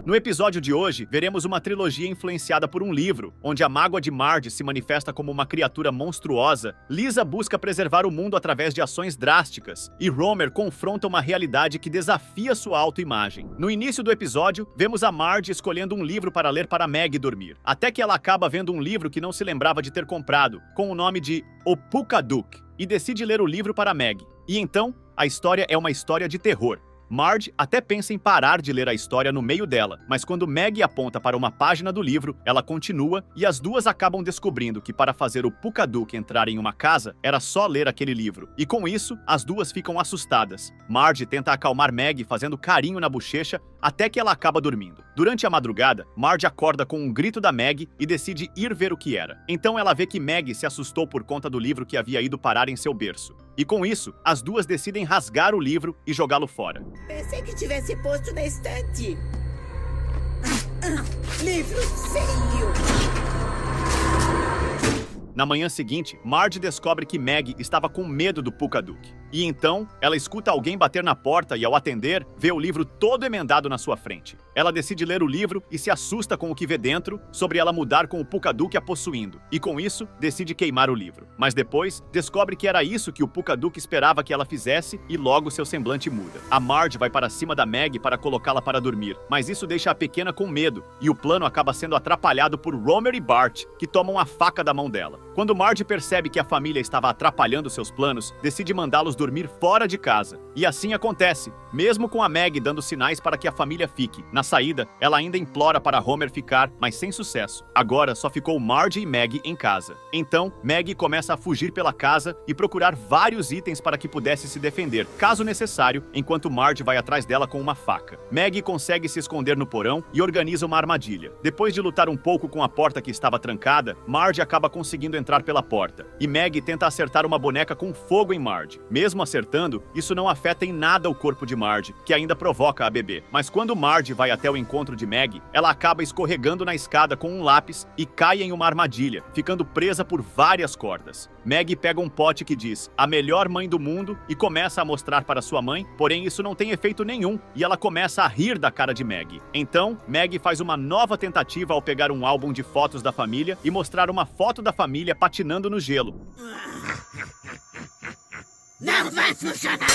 No episódio de hoje, veremos uma trilogia influenciada por um livro, onde a mágoa de Marge se manifesta como uma criatura monstruosa, Lisa busca preservar o mundo através de ações drásticas, e Homer confronta uma realidade que desafia sua autoimagem. No início do episódio, vemos a Marge escolhendo um livro para ler para Meg dormir, até que ela acaba vendo um livro que não se lembrava de ter comprado, com o nome de O Pukadook, e decide ler o livro para Meg. E então, a história é uma história de terror. Marge até pensa em parar de ler a história no meio dela, mas quando Meg aponta para uma página do livro, ela continua e as duas acabam descobrindo que para fazer o Pukadook entrar em uma casa, era só ler aquele livro. E com isso, as duas ficam assustadas. Marge tenta acalmar Meg fazendo carinho na bochecha até que ela acaba dormindo. Durante a madrugada, Marge acorda com um grito da Meg e decide ir ver o que era. Então ela vê que Meg se assustou por conta do livro que havia ido parar em seu berço. E com isso, as duas decidem rasgar o livro e jogá-lo fora. Pensei que tivesse posto na estante. Livro feio! Na manhã seguinte, Marge descobre que Meg estava com medo do Pukadook. E então, ela escuta alguém bater na porta e, ao atender, vê o livro todo emendado na sua frente. Ela decide ler o livro e se assusta com o que vê dentro, sobre ela mudar com o Pukadook a possuindo. E com isso, decide queimar o livro. Mas depois, descobre que era isso que o Pukadook esperava que ela fizesse e logo seu semblante muda. A Marge vai para cima da Meg para colocá-la para dormir, mas isso deixa a pequena com medo, e o plano acaba sendo atrapalhado por Homer e Bart, que tomam a faca da mão dela. Quando Marge percebe que a família estava atrapalhando seus planos, decide mandá-los dormir fora de casa. E assim acontece, mesmo com a Meg dando sinais para que a família fique. Na saída, ela ainda implora para Homer ficar, mas sem sucesso. Agora só ficou Marge e Meg em casa. Então, Meg começa a fugir pela casa e procurar vários itens para que pudesse se defender, caso necessário, enquanto Marge vai atrás dela com uma faca. Meg consegue se esconder no porão e organiza uma armadilha. Depois de lutar um pouco com a porta que estava trancada, Marge acaba conseguindo entrar pela porta. E Meg tenta acertar uma boneca com fogo em Marge. Mesmo acertando, isso não afeta em nada o corpo de Marge, que ainda provoca a bebê. Mas quando Marge vai até o encontro de Meg, ela acaba escorregando na escada com um lápis e cai em uma armadilha, ficando presa por várias cordas. Meg pega um pote que diz "a melhor mãe do mundo" e começa a mostrar para sua mãe, porém isso não tem efeito nenhum e ela começa a rir da cara de Meg. Então, Meg faz uma nova tentativa ao pegar um álbum de fotos da família e mostrar uma foto da família patinando no gelo. Não vai funcionar!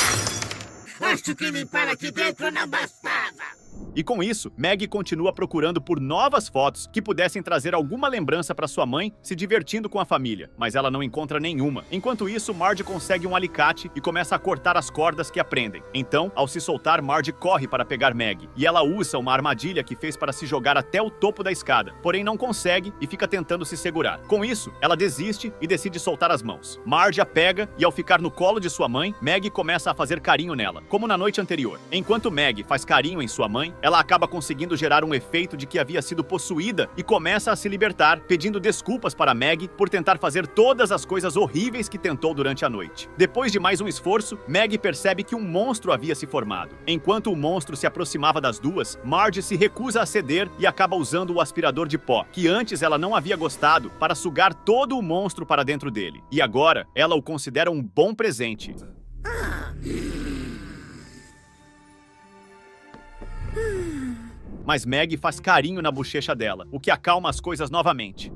Acho que limpar aqui dentro não bastava! E com isso, Meg continua procurando por novas fotos que pudessem trazer alguma lembrança para sua mãe se divertindo com a família, mas ela não encontra nenhuma. Enquanto isso, Marge consegue um alicate e começa a cortar as cordas que a prendem. Então, ao se soltar, Marge corre para pegar Meg, e ela usa uma armadilha que fez para se jogar até o topo da escada, porém não consegue e fica tentando se segurar. Com isso, ela desiste e decide soltar as mãos. Marge a pega e, ao ficar no colo de sua mãe, Meg começa a fazer carinho nela, como na noite anterior. Enquanto Meg faz carinho em sua mãe, ela acaba conseguindo gerar um efeito de que havia sido possuída e começa a se libertar, pedindo desculpas para Meg por tentar fazer todas as coisas horríveis que tentou durante a noite. Depois de mais um esforço, Meg percebe que um monstro havia se formado. Enquanto o monstro se aproximava das duas, Marge se recusa a ceder e acaba usando o aspirador de pó, que antes ela não havia gostado, para sugar todo o monstro para dentro dele. E agora, ela o considera um bom presente. Mas Meg faz carinho na bochecha dela, o que acalma as coisas novamente.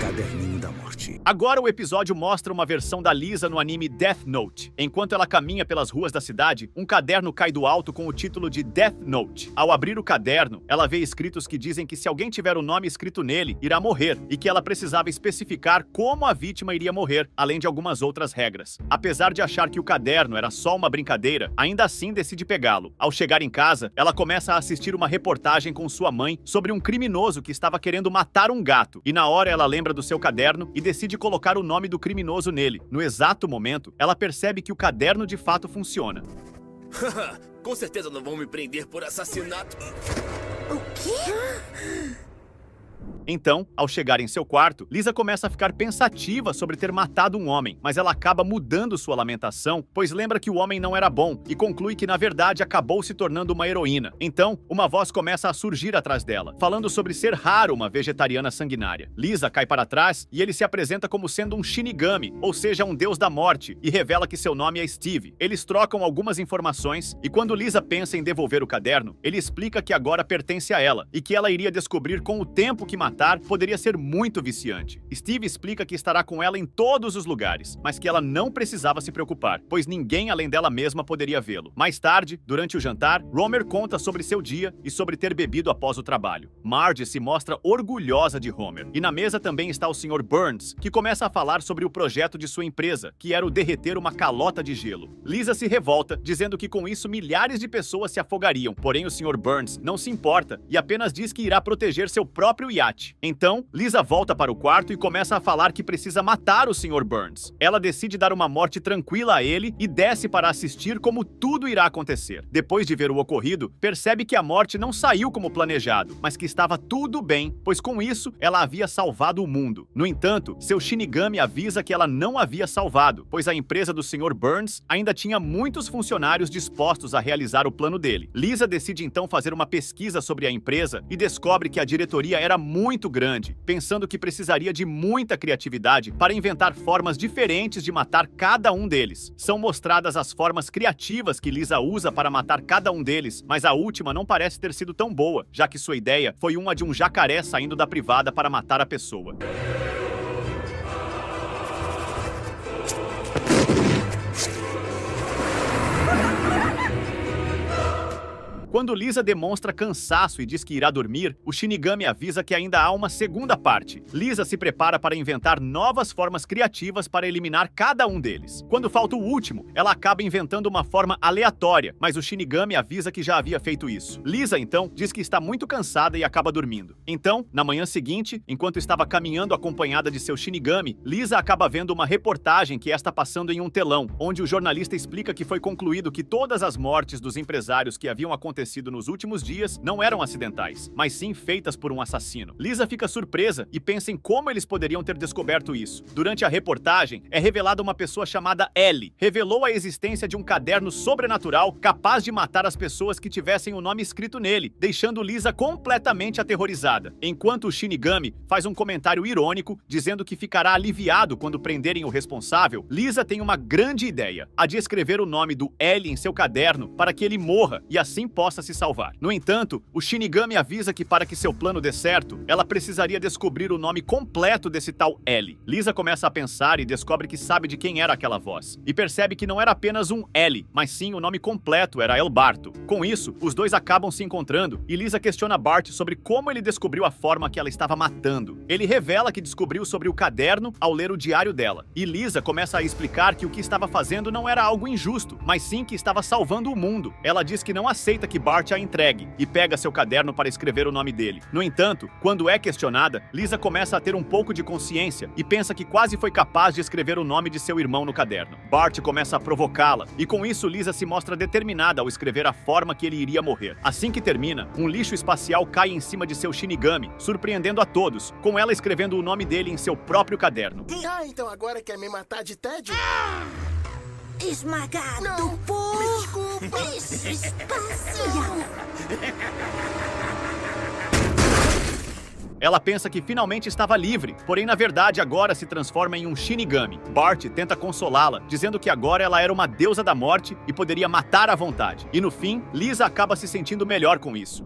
Caderninho da Morte. Agora o episódio mostra uma versão da Lisa no anime Death Note. Enquanto ela caminha pelas ruas da cidade, um caderno cai do alto com o título de Death Note. Ao abrir o caderno, ela vê escritos que dizem que se alguém tiver o nome escrito nele, irá morrer, e que ela precisava especificar como a vítima iria morrer, além de algumas outras regras. Apesar de achar que o caderno era só uma brincadeira, ainda assim decide pegá-lo. Ao chegar em casa, ela começa a assistir uma reportagem com sua mãe sobre um criminoso que estava querendo matar um gato, e na hora ela lembra do seu caderno e decide colocar o nome do criminoso nele. No exato momento, ela percebe que o caderno de fato funciona. Com certeza não vão me prender por assassinato. O quê? Então, ao chegar em seu quarto, Lisa começa a ficar pensativa sobre ter matado um homem, mas ela acaba mudando sua lamentação, pois lembra que o homem não era bom e conclui que na verdade acabou se tornando uma heroína. Então, uma voz começa a surgir atrás dela, falando sobre ser raro uma vegetariana sanguinária. Lisa cai para trás e ele se apresenta como sendo um Shinigami, ou seja, um deus da morte, e revela que seu nome é Steve. Eles trocam algumas informações e quando Lisa pensa em devolver o caderno, ele explica que agora pertence a ela e que ela iria descobrir com o tempo que matar poderia ser muito viciante. Steve explica que estará com ela em todos os lugares, mas que ela não precisava se preocupar, pois ninguém além dela mesma poderia vê-lo. Mais tarde, durante o jantar, Homer conta sobre seu dia e sobre ter bebido após o trabalho. Marge se mostra orgulhosa de Homer, e na mesa também está o Sr. Burns, que começa a falar sobre o projeto de sua empresa, que era o derreter uma calota de gelo. Lisa se revolta, dizendo que com isso milhares de pessoas se afogariam, porém o Sr. Burns não se importa e apenas diz que irá proteger seu próprio iate. Então, Lisa volta para o quarto e começa a falar que precisa matar o Sr. Burns. Ela decide dar uma morte tranquila a ele e desce para assistir como tudo irá acontecer. Depois de ver o ocorrido, percebe que a morte não saiu como planejado, mas que estava tudo bem, pois com isso ela havia salvado o mundo. No entanto, seu Shinigami avisa que ela não havia salvado, pois a empresa do Sr. Burns ainda tinha muitos funcionários dispostos a realizar o plano dele. Lisa decide então fazer uma pesquisa sobre a empresa e descobre que a diretoria era muito grande, pensando que precisaria de muita criatividade para inventar formas diferentes de matar cada um deles. São mostradas as formas criativas que Lisa usa para matar cada um deles, mas a última não parece ter sido tão boa, já que sua ideia foi uma de um jacaré saindo da privada para matar a pessoa. Quando Lisa demonstra cansaço e diz que irá dormir, o Shinigami avisa que ainda há uma segunda parte. Lisa se prepara para inventar novas formas criativas para eliminar cada um deles. Quando falta o último, ela acaba inventando uma forma aleatória, mas o Shinigami avisa que já havia feito isso. Lisa, então, diz que está muito cansada e acaba dormindo. Então, na manhã seguinte, enquanto estava caminhando acompanhada de seu Shinigami, Lisa acaba vendo uma reportagem que está passando em um telão, onde o jornalista explica que foi concluído que todas as mortes dos empresários que haviam acontecido nos últimos dias não eram acidentais, mas sim feitas por um assassino. Lisa fica surpresa e pensa em como eles poderiam ter descoberto isso. Durante a reportagem, é revelada uma pessoa chamada Ellie. Revelou a existência de um caderno sobrenatural capaz de matar as pessoas que tivessem o nome escrito nele, deixando Lisa completamente aterrorizada. Enquanto o Shinigami faz um comentário irônico, dizendo que ficará aliviado quando prenderem o responsável, Lisa tem uma grande ideia, a de escrever o nome do Ellie em seu caderno para que ele morra e assim possa se salvar. No entanto, o Shinigami avisa que para que seu plano dê certo, ela precisaria descobrir o nome completo desse tal Ellie. Lisa começa a pensar e descobre que sabe de quem era aquela voz, e percebe que não era apenas um Ellie, mas sim o nome completo era El Barto. Com isso, os dois acabam se encontrando e Lisa questiona Bart sobre como ele descobriu a forma que ela estava matando. Ele revela que descobriu sobre o caderno ao ler o diário dela, e Lisa começa a explicar que o que estava fazendo não era algo injusto, mas sim que estava salvando o mundo. Ela diz que não aceita que Bart a entregue e pega seu caderno para escrever o nome dele. No entanto, quando é questionada, Lisa começa a ter um pouco de consciência e pensa que quase foi capaz de escrever o nome de seu irmão no caderno. Bart começa a provocá-la e com isso Lisa se mostra determinada ao escrever a forma que ele iria morrer. Assim que termina, um lixo espacial cai em cima de seu Shinigami, surpreendendo a todos, com ela escrevendo o nome dele em seu próprio caderno. Ah, então agora quer me matar de tédio? Esmagado Não, por me desculpa. lixo espacial. Ela pensa que finalmente estava livre, porém na verdade agora se transforma em um Shinigami. Bart tenta consolá-la, dizendo que agora ela era uma deusa da morte e poderia matar à vontade. E no fim, Lisa acaba se sentindo melhor com isso.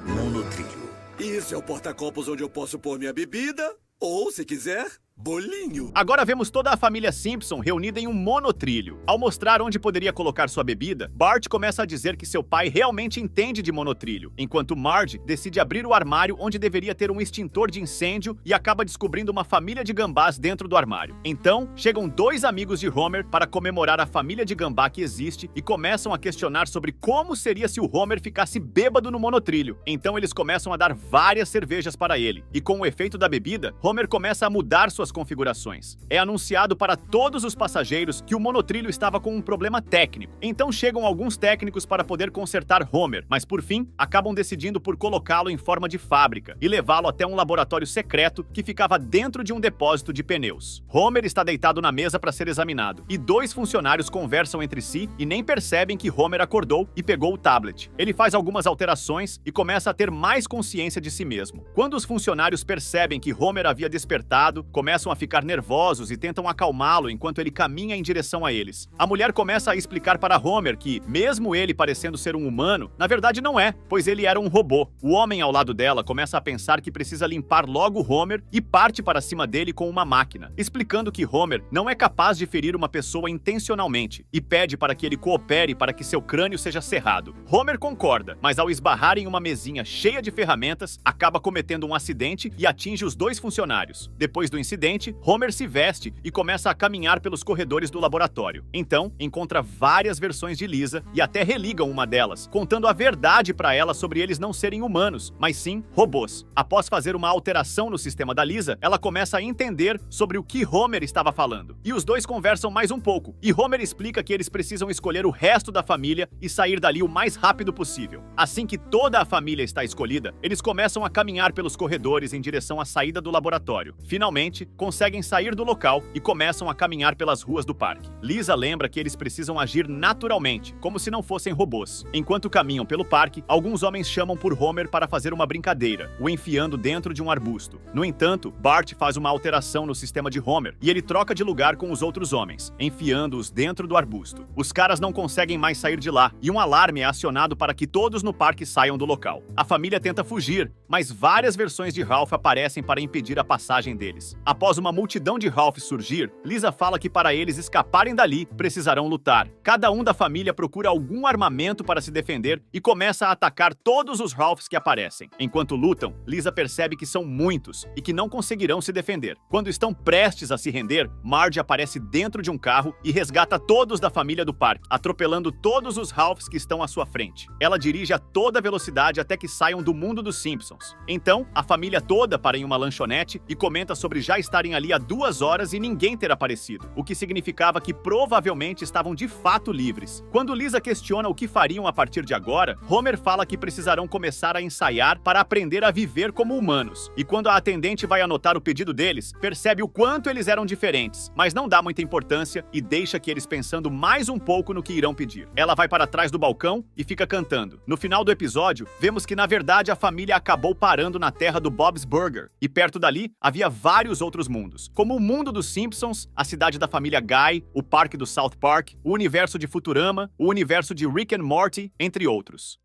Monotrilho. Isso é o porta-copos onde eu posso pôr minha bebida, ou, se quiser, bolinho. Agora vemos toda a família Simpson reunida em um monotrilho. Ao mostrar onde poderia colocar sua bebida, Bart começa a dizer que seu pai realmente entende de monotrilho, enquanto Marge decide abrir o armário onde deveria ter um extintor de incêndio e acaba descobrindo uma família de gambás dentro do armário. Então, chegam dois amigos de Homer para comemorar a família de gambá que existe e começam a questionar sobre como seria se o Homer ficasse bêbado no monotrilho. Então eles começam a dar várias cervejas para ele, e com o efeito da bebida, Homer começa a mudar suas novas configurações. É anunciado para todos os passageiros que o monotrilho estava com um problema técnico. Então chegam alguns técnicos para poder consertar Homer, mas por fim, acabam decidindo por colocá-lo em forma de fábrica e levá-lo até um laboratório secreto que ficava dentro de um depósito de pneus. Homer está deitado na mesa para ser examinado, e dois funcionários conversam entre si e nem percebem que Homer acordou e pegou o tablet. Ele faz algumas alterações e começa a ter mais consciência de si mesmo. Quando os funcionários percebem que Homer havia despertado, começam a ficar nervosos e tentam acalmá-lo enquanto ele caminha em direção a eles. A mulher começa a explicar para Homer que, mesmo ele parecendo ser um humano, na verdade não é, pois ele era um robô. O homem ao lado dela começa a pensar que precisa limpar logo Homer e parte para cima dele com uma máquina, explicando que Homer não é capaz de ferir uma pessoa intencionalmente e pede para que ele coopere para que seu crânio seja cerrado. Homer concorda, mas ao esbarrar em uma mesinha cheia de ferramentas, acaba cometendo um acidente e atinge os dois funcionários. Depois do incidente, Homer se veste e começa a caminhar pelos corredores do laboratório. Então, encontra várias versões de Lisa e até religa uma delas, contando a verdade para ela sobre eles não serem humanos, mas sim robôs. Após fazer uma alteração no sistema da Lisa, ela começa a entender sobre o que Homer estava falando. E os dois conversam mais um pouco, e Homer explica que eles precisam escolher o resto da família e sair dali o mais rápido possível. Assim que toda a família está escolhida, eles começam a caminhar pelos corredores em direção à saída do laboratório. Finalmente, conseguem sair do local e começam a caminhar pelas ruas do parque. Lisa lembra que eles precisam agir naturalmente, como se não fossem robôs. Enquanto caminham pelo parque, alguns homens chamam por Homer para fazer uma brincadeira, o enfiando dentro de um arbusto. No entanto, Bart faz uma alteração no sistema de Homer e ele troca de lugar com os outros homens, enfiando-os dentro do arbusto. Os caras não conseguem mais sair de lá e um alarme é acionado para que todos no parque saiam do local. A família tenta fugir, mas várias versões de Ralph aparecem para impedir a passagem deles. Após uma multidão de Ralph surgir, Lisa fala que para eles escaparem dali, precisarão lutar. Cada um da família procura algum armamento para se defender e começa a atacar todos os Ralphs que aparecem. Enquanto lutam, Lisa percebe que são muitos e que não conseguirão se defender. Quando estão prestes a se render, Marge aparece dentro de um carro e resgata todos da família do parque, atropelando todos os Ralphs que estão à sua frente. Ela dirige a toda velocidade até que saiam do mundo dos Simpsons. Então, a família toda para em uma lanchonete e comenta sobre já estarem ali há 2 horas e ninguém ter aparecido, o que significava que provavelmente estavam de fato livres. Quando Lisa questiona o que fariam a partir de agora, Homer fala que precisarão começar a ensaiar para aprender a viver como humanos. E quando a atendente vai anotar o pedido deles, percebe o quanto eles eram diferentes, mas não dá muita importância e deixa que eles pensando mais um pouco no que irão pedir. Ela vai para trás do balcão e fica cantando. No final do episódio, vemos que na verdade a família acabou parando na terra do Bob's Burger, e perto dali havia vários outros mundos, como o mundo dos Simpsons, a cidade da família Guy, o parque do South Park, o universo de Futurama, o universo de Rick and Morty, entre outros.